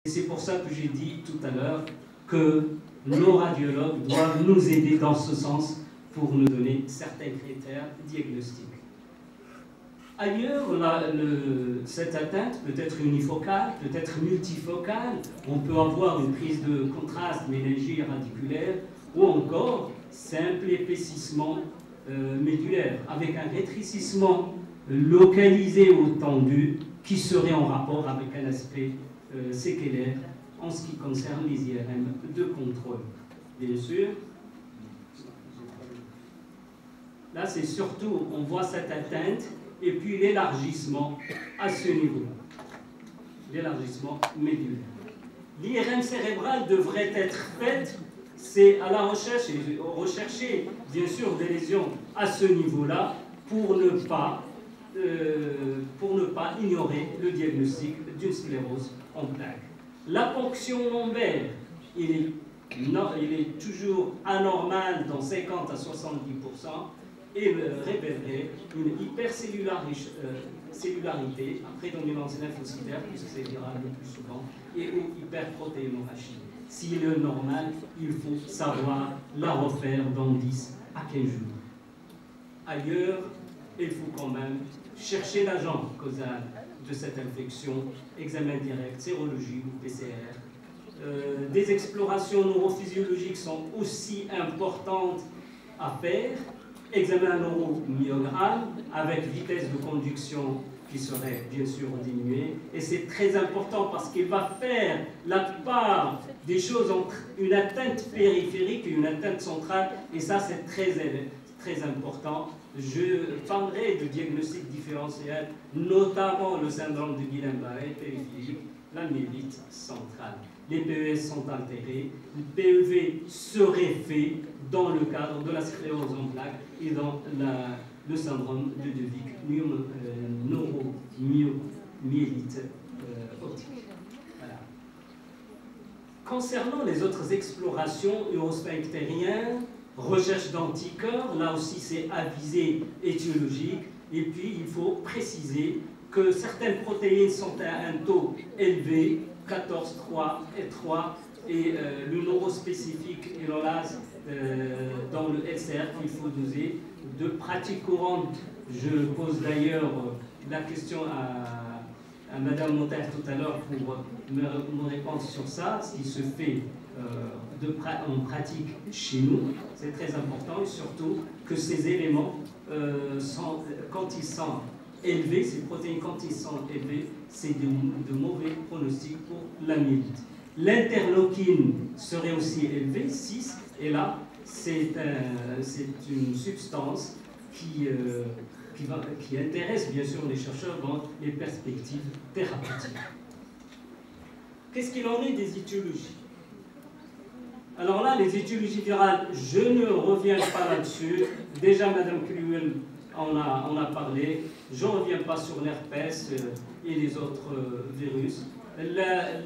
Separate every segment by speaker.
Speaker 1: C'est pour ça que j'ai dit tout à l'heure que nos radiologues doivent nous aider dans ce sens pour nous donner certains critères diagnostiques. Ailleurs, cette atteinte peut être unifocale, peut être multifocale. On peut avoir une prise de contraste méningé radiculaire ou encore simple épaississement médulaire avec un rétrécissement localisé ou tendu qui serait en rapport avec un aspect séquelaire en ce qui concerne les IRM de contrôle. Bien sûr, là c'est surtout, on voit cette atteinte et puis l'élargissement à ce niveau-là, l'élargissement médulaire. L'IRM cérébral devrait être faite, c'est à la recherche, et rechercher bien sûr des lésions à ce niveau-là pour ne pas ignorer le diagnostic d'une sclérose en plaques. La ponction lombaire, il est toujours anormal dans 50 à 70%, et révélerait une hypercellularité, prédominance lymphocytaire, puisque c'est viral le plus souvent, et ou hyperprotéinorachie. S'il est normal, il faut savoir la refaire dans 10 à 15 jours. Ailleurs, il faut quand même chercher l'agent causal de cette infection, examen direct, sérologie ou PCR. Des explorations neurophysiologiques sont aussi importantes à faire. Examen neuromyogramme avec vitesse de conduction qui serait bien sûr diminuée. Et c'est très important parce qu'il va faire la part des choses entre une atteinte périphérique et une atteinte centrale. Et ça, c'est très important. Je parlerai de diagnostic différentiel, notamment le syndrome de Guillain-Barré périphérique, la myélite centrale. Les PES sont altérés. Le PEV serait fait dans le cadre de la sclérose en plaques et dans le syndrome de Devic, neuromyélite optique. Voilà. Concernant les autres explorations urosphinctériennes, recherche d'anticorps, là aussi c'est à visée étiologique, et puis il faut préciser que certaines protéines sont à un taux élevé, 14,3 et 3, et le neurospécifique élolase dans le LCR qu'il faut doser. De pratique courante, je pose d'ailleurs la question à Madame Montaire tout à l'heure pour me répondre sur ça, ce qui se fait en pratique chez nous. C'est très important, et surtout que ces éléments, quand ils sont élevés, ces protéines, quand ils sont élevés, c'est de mauvais pronostics pour la myélite. L'interleukine serait aussi élevée, 6, et là, c'est une substance qui intéresse bien sûr les chercheurs dans les perspectives thérapeutiques. Qu'est-ce qu'il en est des étiologies? Alors là, les étiologies virales, je ne reviens pas là-dessus. Déjà, Madame Kluel en a parlé. Je ne reviens pas sur l'herpès et les autres virus.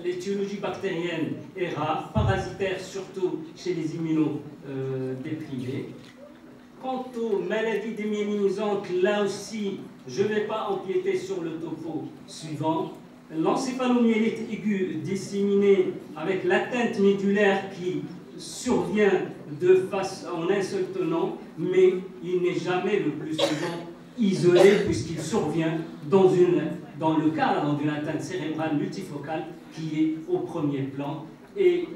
Speaker 1: L'étiologie bactérienne est rare, parasitaire surtout chez les immunodéprimés. Quant aux maladies démyélinisantes, là aussi, je ne vais pas empiéter sur le topo suivant. L'encéphalomyélite aiguë disséminée avec l'atteinte médulaire qui survient en un seul tenant, mais il n'est jamais le plus souvent isolé puisqu'il survient dans le cadre d'une atteinte cérébrale multifocale qui est au premier plan. Et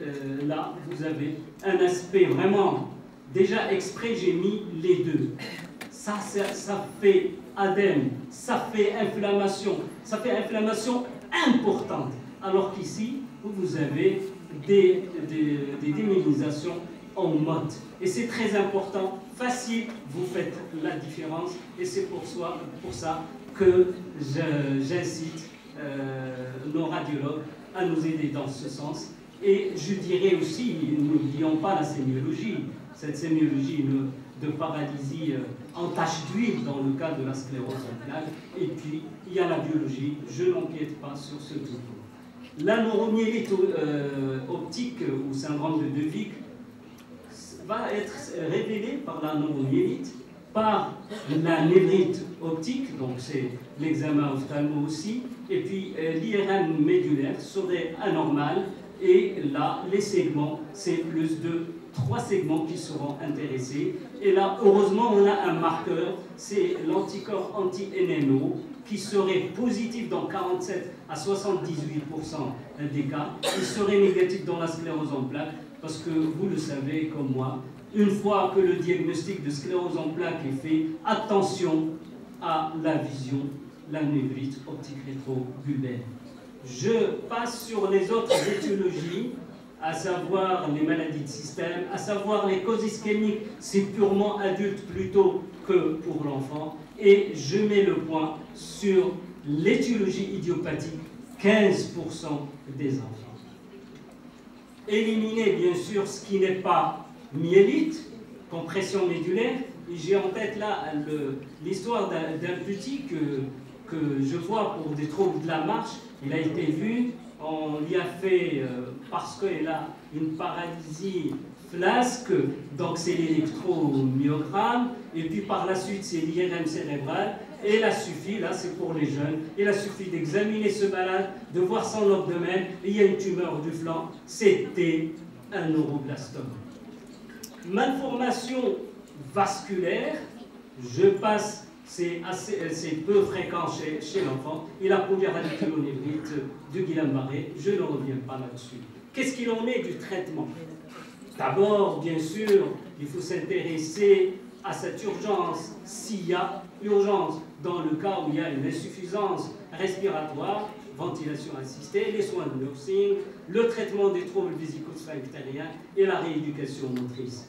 Speaker 1: là, vous avez un aspect vraiment, déjà exprès, j'ai mis les deux. Ça fait œdème, ça fait inflammation importante. Alors qu'ici, vous avez des démyélinisations en mode. Et c'est très important, facile, vous faites la différence. Et c'est pour ça que j'incite nos radiologues à nous aider dans ce sens. Et je dirais aussi, n'oublions pas la sémiologie, cette sémiologie de paralysie en tache d'huile dans le cas de la sclérose en plaques. Et puis, il y a la biologie, je n'empiète pas sur ce topo. La neuromyélite optique ou syndrome de Devic va être révélée par la neuromyélite par la névrite optique, donc c'est l'examen ophtalmo aussi, et puis l'IRM médulaire serait anormal, et là, les segments, c'est plus de 3 segments qui seront intéressés. Et là, heureusement, on a un marqueur, c'est l'anticorps anti-NMO, qui serait positif dans 47 à 78% des cas. Il serait négatif dans la sclérose en plaques, parce que vous le savez comme moi, une fois que le diagnostic de sclérose en plaques est fait, attention à la vision, la névrite optique rétrobulbaire. Je passe sur les autres étiologies, à savoir les maladies de système, à savoir les causes ischémiques, c'est purement adulte plutôt que pour l'enfant. Et je mets le point sur l'étiologie idiopathique, 15% des enfants. Éliminer bien sûr ce qui n'est pas myélite, compression médulaire. J'ai en tête là l'histoire d'un petit que je vois pour des troubles de la marche. Il a été vu, on lui a fait, parce qu'il a une paralysie flasque, donc c'est l'électromyogramme, et puis par la suite c'est l'IRM cérébral, et il a suffi, là c'est pour les jeunes, il a suffi d'examiner ce malade, de voir son abdomen, et il y a une tumeur du flanc, c'était un neuroblastome. Malformation vasculaire, je passe. C'est peu fréquent chez l'enfant. Et la polyradiculanévrite de Guillain-Barré, je ne reviens pas là-dessus. Qu'est-ce qu'il en est du traitement? D'abord, bien sûr, il faut s'intéresser à cette urgence. S'il y a urgence, dans le cas où il y a une insuffisance respiratoire, ventilation assistée, les soins de nursing, le traitement des troubles vésico-sphinctériens et la rééducation motrice.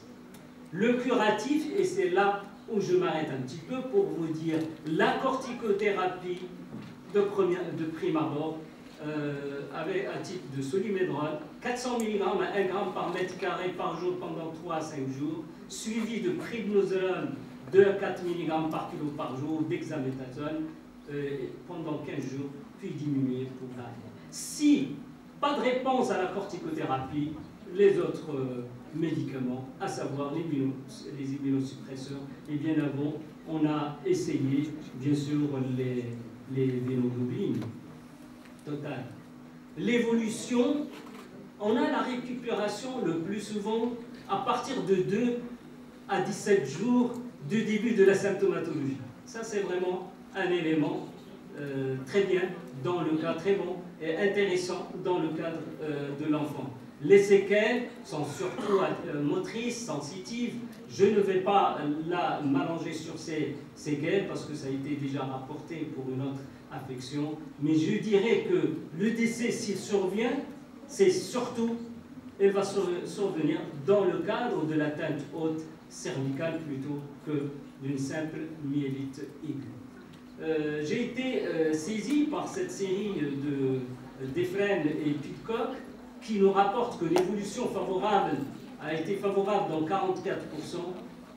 Speaker 1: Le curatif, et c'est là où je m'arrête un petit peu pour vous dire la corticothérapie de prime abord avec un type de solimédrol, 400 mg à 1 g par mètre carré par jour pendant 3 à 5 jours, suivi de prednisolone de 4 mg par kilo par jour, d'hexaméthasone pendant 15 jours, puis diminué pour l'arrêt. Si pas de réponse à la corticothérapie, les autres médicaments, à savoir les immunosuppresseurs, et bien avant, on a essayé, bien sûr, les vénoglobulines totales. L'évolution, on a la récupération le plus souvent à partir de 2 à 17 jours du début de la symptomatologie. Ça, c'est vraiment un élément très bien dans le cas, très bon et intéressant dans le cadre de l'enfant. Les séquelles sont surtout motrices, sensitives. Je ne vais pas m'allonger sur ces séquelles parce que ça a été déjà rapporté pour une autre affection. Mais je dirais que le décès, s'il survient, c'est surtout, il va survenir dans le cadre de l'atteinte haute cervicale plutôt que d'une simple myélite aiguë. J'ai été saisi par cette série d'Efren et Pitcock qui nous rapporte que l'évolution favorable a été favorable dans 44%,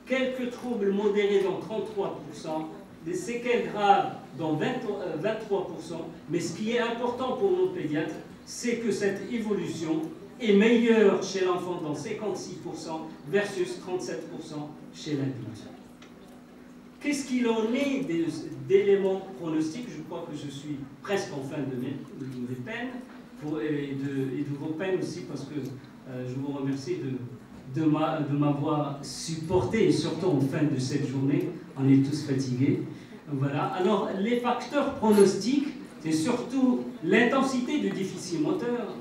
Speaker 1: quelques troubles modérés dans 33%, des séquelles graves dans 23%, mais ce qui est important pour nos pédiatres, c'est que cette évolution est meilleure chez l'enfant dans 56% versus 37% chez l'adulte. Qu'est-ce qu'il en est d'éléments pronostiques? Je crois que je suis presque en fin de mes peines. Et de vos peines aussi, parce que je vous remercie de m'avoir supporté, et surtout en fin de cette journée, on est tous fatigués. Voilà. Alors, les facteurs pronostiques, c'est surtout l'intensité du déficit moteur,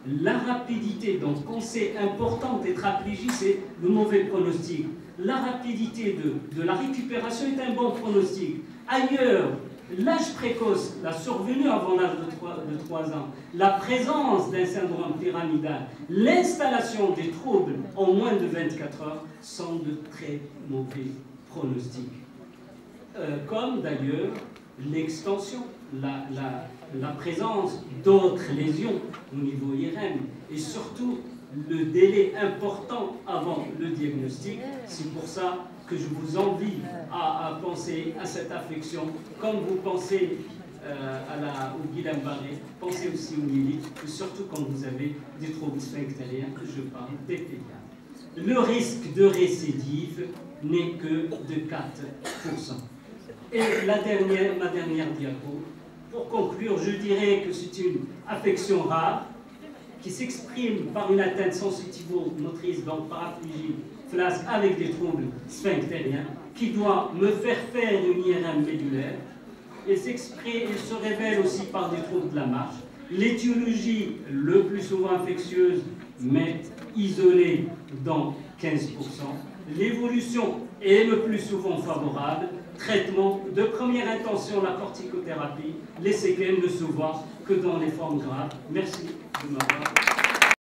Speaker 1: la rapidité. Donc, quand c'est important, tétraplégie, c'est le mauvais pronostic. La rapidité de la récupération est un bon pronostic. Ailleurs, l'âge précoce, la survenue avant l'âge de 3 ans, la présence d'un syndrome pyramidal, l'installation des troubles en moins de 24 heures sont de très mauvais pronostics. Comme d'ailleurs l'extension, la présence d'autres lésions au niveau IRM et surtout le délai important avant le diagnostic. C'est pour ça que je vous envie à penser à cette affection, comme vous pensez au Guillain-Barré, pensez aussi au myélite, et surtout quand vous avez des troubles sphinctériens, je parle des pédiatres. Le risque de récidive n'est que de 4%. Et ma dernière diapo, pour conclure, je dirais que c'est une affection rare qui s'exprime par une atteinte sensitivo-motrice, donc paraplégie flasque avec des troubles sphinctériens, qui doit me faire faire une IRM médulaire. Elle se révèle aussi par des troubles de la marche. L'étiologie, le plus souvent infectieuse, mais isolée dans 15%. L'évolution est le plus souvent favorable. Traitement de première intention, la corticothérapie. Les séquelles ne se voient que dans les formes graves. Merci de m'avoir.